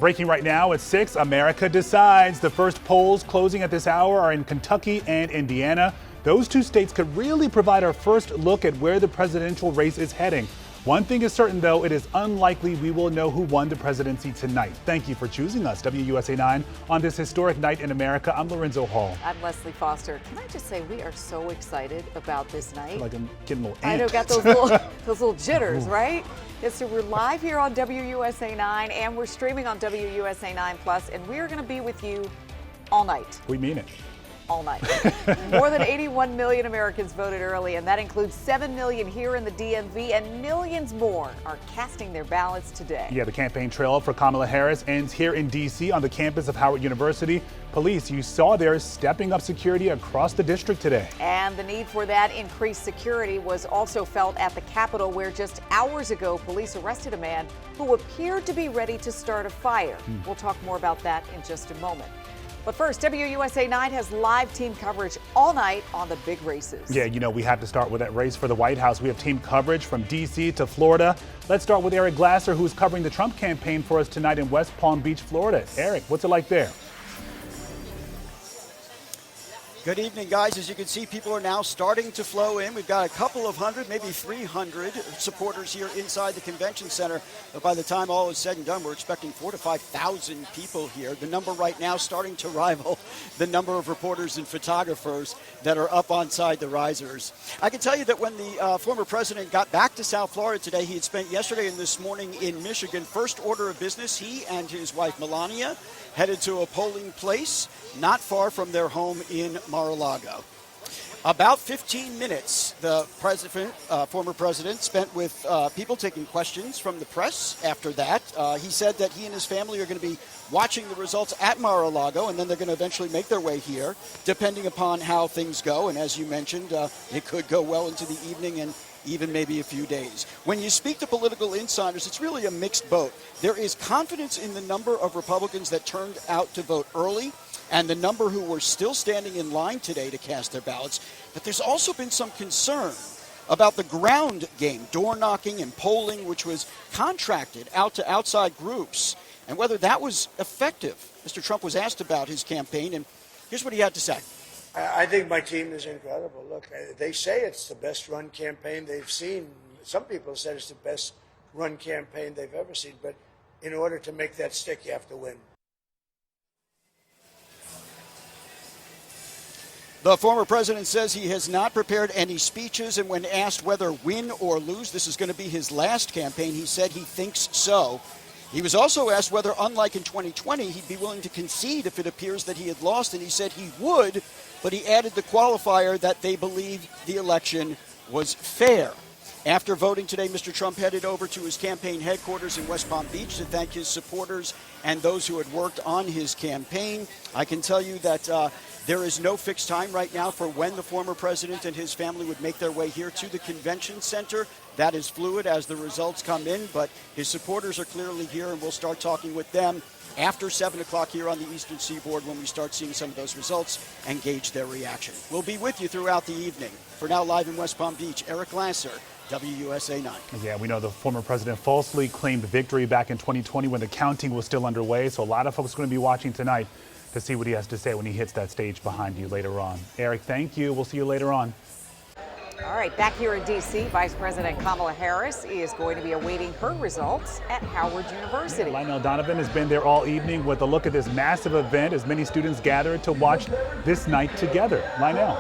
Breaking right now at 6, America decides. The first polls closing at this hour are in Kentucky and Indiana. Those two states could really provide our first look at where the presidential race is heading. One thing is certain, though, it is unlikely we will know who won the presidency tonight. Thank you for choosing us, WUSA 9, on this historic night in America. I'm Lorenzo Hall. I'm Leslie Foster. Can I just say we are so excited about this night? Like I'm getting a little amped. I know, got those little jitters, right? Yes, so we're live here on WUSA 9, and we're streaming on WUSA 9 Plus, and we're going to be with you all night. We mean it. All night. More than 81 million Americans voted early, and that includes 7 million here in the DMV, and millions more are casting their ballots today. Yeah, the campaign trail for Kamala Harris ends here in D.C. on the campus of Howard University. Police, you saw there, stepping up security across the district today. And the need for that increased security was also felt at the Capitol, where just hours ago, police arrested a man who appeared to be ready to start a fire. We'll talk more about that in just a moment. But first, WUSA 9 has live team coverage all night on the big races. Yeah, you know, we have to start with that race for the White House. We have team coverage from D.C. to Florida. Let's start with Eric Glasser, who's covering the Trump campaign for us tonight in West Palm Beach, Florida. Eric, what's it like there? Good evening, guys. As you can see, people are now starting to flow in. We've got a couple of hundred, maybe 300 supporters here inside the convention center. But by the time all is said and done, we're expecting 4,000 to 5,000 people here. The number right now starting to rival the number of reporters and photographers that are up on side the risers. I can tell you that when the former president got back to South Florida today, he had spent yesterday and this morning in Michigan. First order of business, he and his wife Melania headed to a polling place not far from their home in Mar-a-Lago. About 15 minutes, the former president, spent with people taking questions from the press. After that, he said that he and his family are going to be watching the results at Mar-a-Lago, and then they're going to eventually make their way here, depending upon how things go. And as you mentioned, it could go well into the evening and even maybe a few days. When you speak to political insiders, it's really a mixed boat. There is confidence in the number of Republicans that turned out to vote early and the number who were still standing in line today to cast their ballots. But there's also been some concern about the ground game, door knocking and polling, which was contracted out to outside groups, and whether that was effective. Mr. Trump was asked about his campaign, and here's what he had to say. I think my team is incredible. Look, they say it's the best run campaign they've seen. Some people said it's the best run campaign they've ever seen. But in order to make that stick, you have to win. The former president says he has not prepared any speeches, and when asked whether win or lose, this is going to be his last campaign, he said he thinks so. He was also asked whether, unlike in 2020, he'd be willing to concede if it appears that he had lost, and he said he would, but he added the qualifier that they believe the election was fair. After voting today, Mr. Trump headed over to his campaign headquarters in West Palm Beach to thank his supporters and those who had worked on his campaign. I can tell you that there is no fixed time right now for when the former president and his family would make their way here to the convention center. That is fluid as the results come in, but his supporters are clearly here, and we'll start talking with them after 7 o'clock here on the Eastern Seaboard when we start seeing some of those results and gauge their reaction. We'll be with you throughout the evening. For now, live in West Palm Beach, Eric Glasser, WUSA 9. Yeah, we know the former president falsely claimed victory back in 2020 when the counting was still underway, so a lot of folks are going to be watching tonight to see what he has to say when he hits that stage behind you later on. Eric, thank you. We'll see you later on. All right, back here in D.C., Vice President Kamala Harris is going to be awaiting her results at Howard University. Yeah, Lionel Donovan has been there all evening with a look at this massive event as many students gather to watch this night together. Lionel.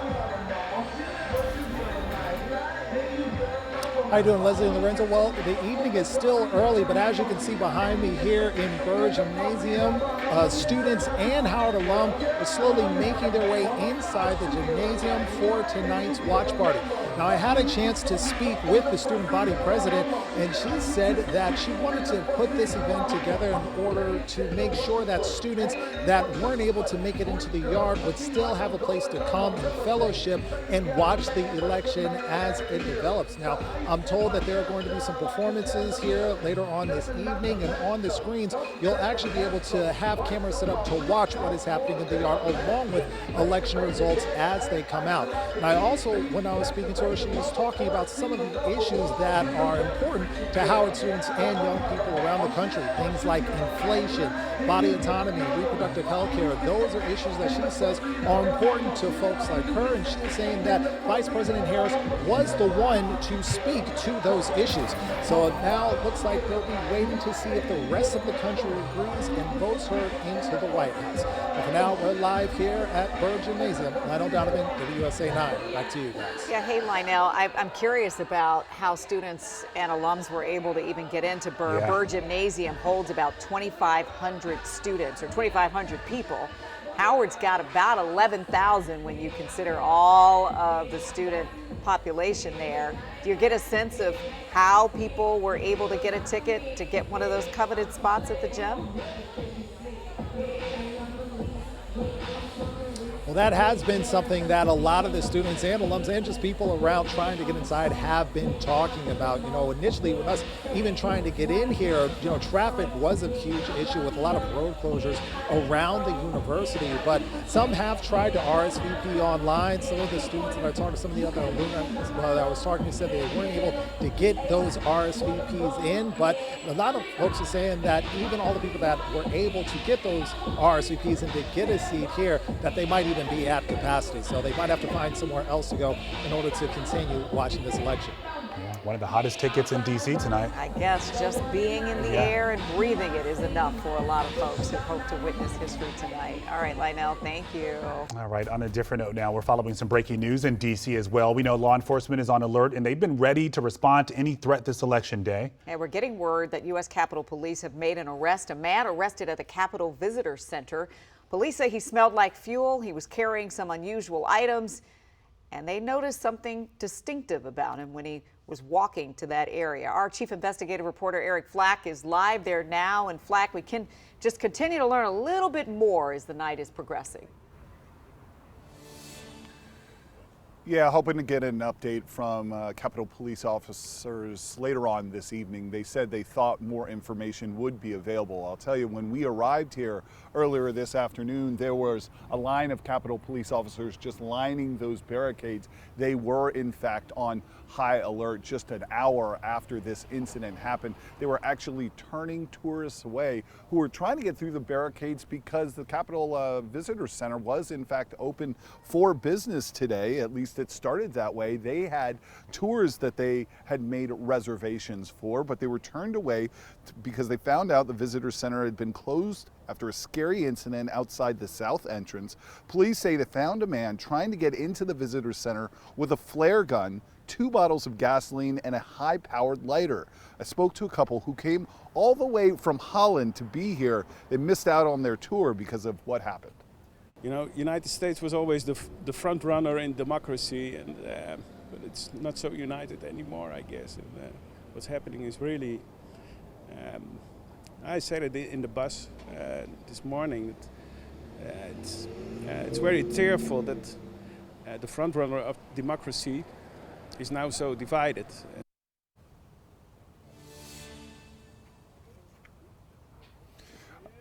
How you doing, Leslie and Lorenzo? Well, the evening is still early, but as you can see behind me here in Burr Gymnasium, students and Howard alum are slowly making their way inside the gymnasium for tonight's watch party. Now, I had a chance to speak with the student body president, and she said that she wanted to put this event together in order to make sure that students that weren't able to make it into the yard would still have a place to come and fellowship and watch the election as it develops. Now, I'm told that there are going to be some performances here later on this evening, and on the screens, you'll actually be able to have cameras set up to watch what is happening in the yard along with election results as they come out. And I also, when I was speaking to her, where she was talking about some of the issues that are important to Howard students and young people around the country. Things like inflation, body autonomy, reproductive health care. Those are issues that she says are important to folks like her. And she is saying that Vice President Harris was the one to speak to those issues. So now it looks like they'll be waiting to see if the rest of the country agrees and votes her into the White House. But for now, we're live here at Byrd Gymnasium. Lionel Donovan, WUSA 9. Back to you guys. Yeah, hey, Lionel, I'm curious about how students and alums were able to even get into Byrd. Yeah. Byrd Gymnasium holds about 2,500 students, or 2,500 people. Howard's got about 11,000 when you consider all of the student population there. Do you get a sense of how people were able to get a ticket to get one of those coveted spots at the gym? Well, that has been something that a lot of the students and alums and just people around trying to get inside have been talking about. You know, initially with us even trying to get in here, you know, traffic was a huge issue with a lot of road closures around the university, but some have tried to RSVP online. Some of the students that I talked to, some of the other alumni that I was talking to said they weren't able to get those RSVPs in, but a lot of folks are saying that even all the people that were able to get those RSVPs and to get a seat here, that they might even be at capacity. So they might have to find somewhere else to go in order to continue watching this election. Yeah, one of the hottest tickets in D.C. tonight. I guess just being in the air and breathing it is enough for a lot of folks who hope to witness history tonight. All right, Lionel, thank you. All right, on a different note now, we're following some breaking news in D.C. as well. We know law enforcement is on alert and they've been ready to respond to any threat this election day. And we're getting word that U.S. Capitol Police have made an arrest. A man arrested at the Capitol Visitor Center. Police say he smelled like fuel. He was carrying some unusual items, and they noticed something distinctive about him when he was walking to that area. Our chief investigative reporter, Eric Flack, is live there now. And Flack, we can just continue to learn a little bit more as the night is progressing. Yeah, hoping to get an update from Capitol Police officers later on this evening. They said they thought more information would be available. I'll tell you, when we arrived here earlier this afternoon, there was a line of Capitol Police officers just lining those barricades. They were, in fact, on high alert just an hour after this incident happened. They were actually turning tourists away who were trying to get through the barricades because the Capitol Visitor Center was, in fact, open for business today. At least it started that way. They had tours that they had made reservations for, but they were turned away because they found out the visitor center had been closed after a scary incident outside the south entrance. Police say they found a man trying to get into the visitor center with a flare gun, 2 bottles of gasoline, and a high-powered lighter. I spoke to a couple who came all the way from Holland to be here. They missed out on their tour because of what happened. You know, United States was always the front runner in democracy, and but it's not so united anymore, I guess. And what's happening is really, I said it in the bus this morning, that it's very tearful that the front runner of democracy is now so divided.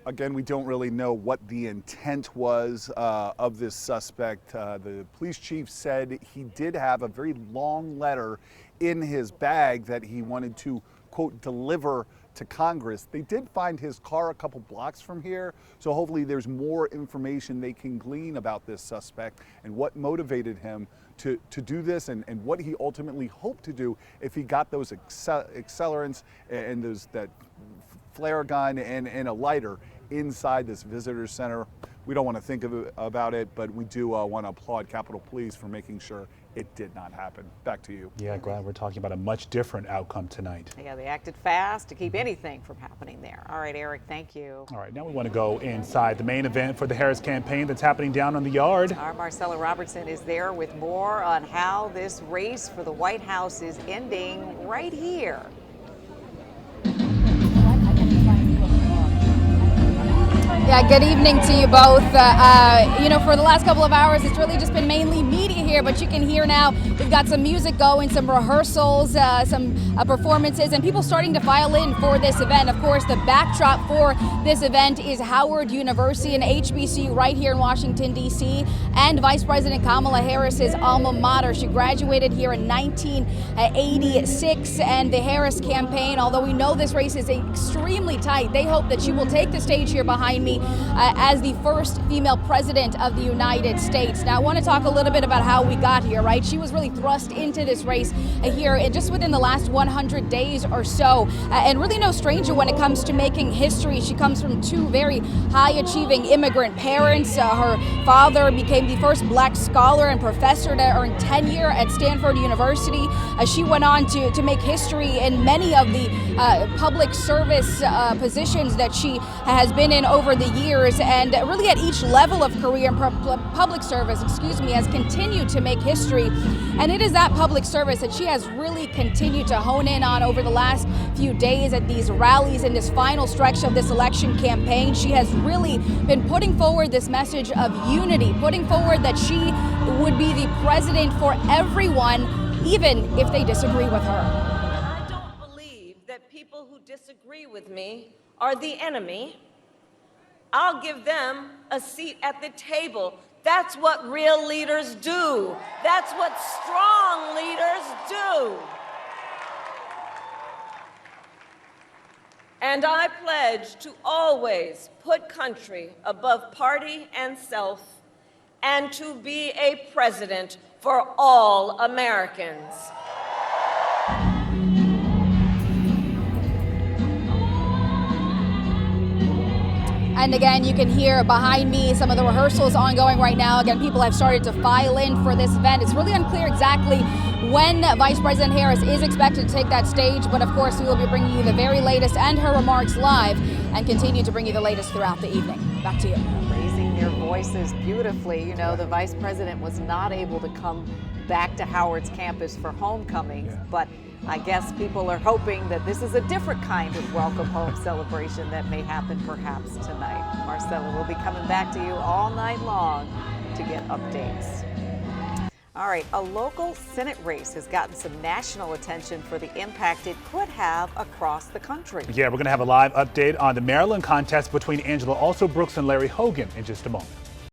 Again, we don't really know what the intent was of this suspect. The police chief said he did have a very long letter in his bag that he wanted to, quote, deliver to Congress. They did find his car a couple blocks from here, so hopefully there's more information they can glean about this suspect and what motivated him to do this, and what he ultimately hoped to do if he got those accelerants and that flare gun and a lighter inside this visitor center. We don't want to think about it, but we do want to applaud Capitol Police for making sure it did not happen. Back to you. Yeah, glad we're talking about a much different outcome tonight. Yeah, they acted fast to keep anything from happening there. All right, Eric, thank you. All right, now we want to go inside the main event for the Harris campaign that's happening down on the yard. Our Marcella Robertson is there with more on how this race for the White House is ending right here. Yeah, good evening to you both. For the last couple of hours, it's really just been mainly media here, but you can hear now we've got some music going, some rehearsals, some performances, and people starting to file in for this event. Of course, the backdrop for this event is Howard University, an HBCU right here in Washington, D.C., and Vice President Kamala Harris's alma mater. She graduated here in 1986, and the Harris campaign, although we know this race is extremely tight, they hope that she will take the stage here behind me as the first female president of the United States. Now, I want to talk a little bit about how we got here, right? She was really thrust into this race here just within the last 100 days or so, and really no stranger when it comes to making history. She comes from two very high-achieving immigrant parents. Her father became the first black scholar and professor to earn tenure at Stanford University. She went on to make history in many of the public service positions that she has been in over the years, and really at each level of career in public service, has continued to make history. And it is that public service that she has really continued to hone in on over the last few days at these rallies in this final stretch of this election campaign. She has really been putting forward this message of unity, putting forward that she would be the president for everyone, even if they disagree with her. I don't believe that people who disagree with me are the enemy. I'll give them a seat at the table. That's what real leaders do. That's what strong leaders do. And I pledge to always put country above party and self, and to be a president for all Americans. And again, you can hear behind me some of the rehearsals ongoing right now. Again, people have started to file in for this event. It's really unclear exactly when Vice President Harris is expected to take that stage, but of course we will be bringing you the very latest and her remarks live, and continue to bring you the latest throughout the evening. Back to you. Raising their voices beautifully. You know, the Vice President was not able to come back to Howard's campus for homecoming, but I guess people are hoping that this is a different kind of welcome home celebration that may happen perhaps tonight. Marcella will be coming back to you all night long to get updates. All right, a local Senate race has gotten some national attention for the impact it could have across the country. Yeah, we're going to have a live update on the Maryland contest between Angela Alsobrooks and Larry Hogan in just a moment.